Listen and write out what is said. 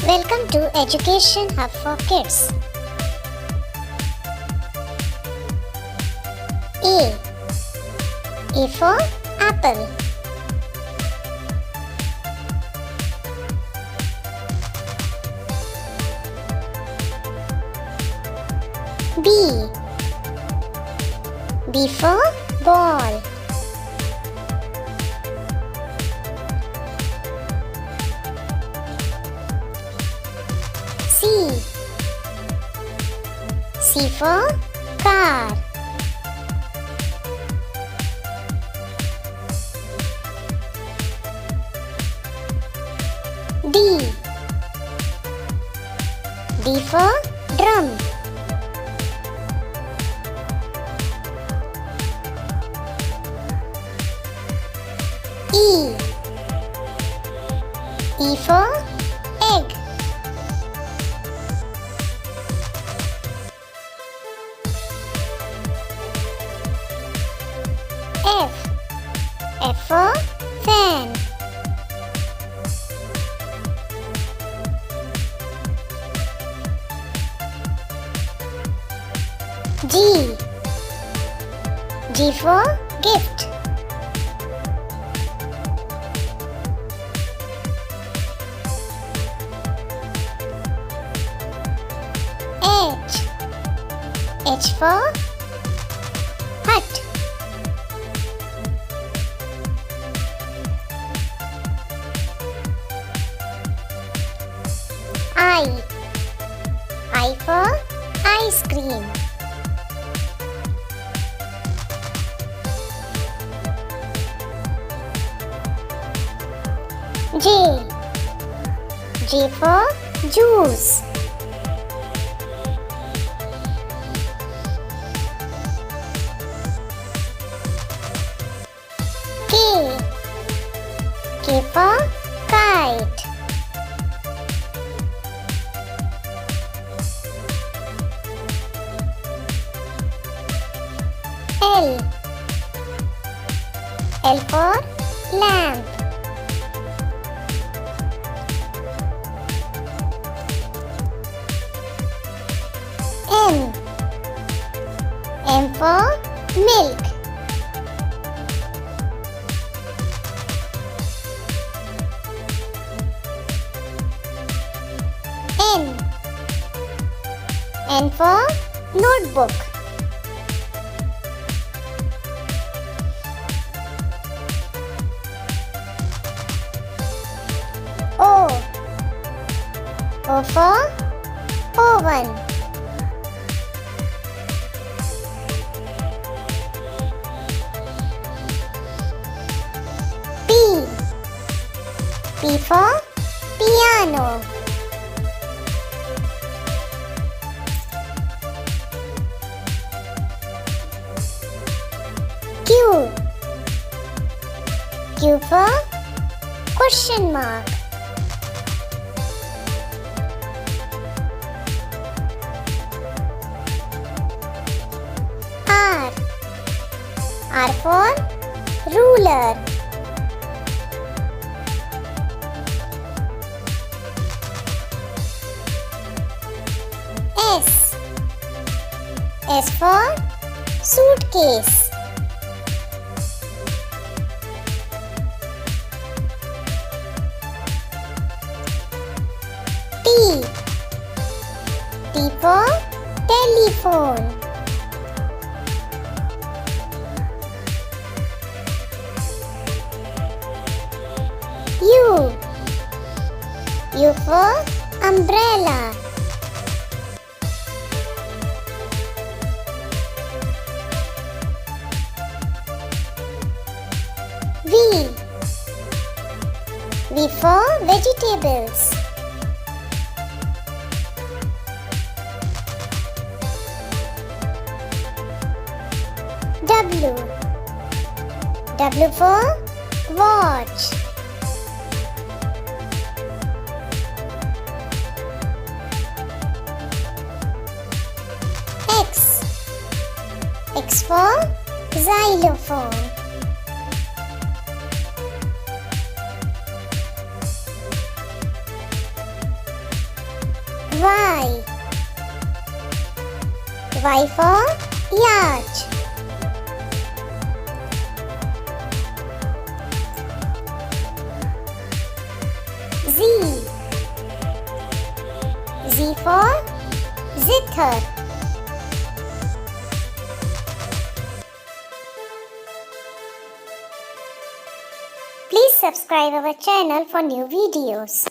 Welcome to Education Hub for Kids. A. A for apple. B. B for ball. C. C for car. D. D for drum. E. E for egg. F. F for fan. G. G for gift. H. H for hut. I for ice cream. J. J for juice. K. K for kite. L. L for lamp. M. M for milk. N. N for notebook. O. O for oven. P. P for piano. Q. Q for question mark. R. R for ruler. S. S for suitcase. T. T for telephone. U. U for umbrella. V. V for vegetables. W. W for watch. X. X for xylophone. Y. Y for yacht. Z. Z for zither. Please subscribe our channel for new videos.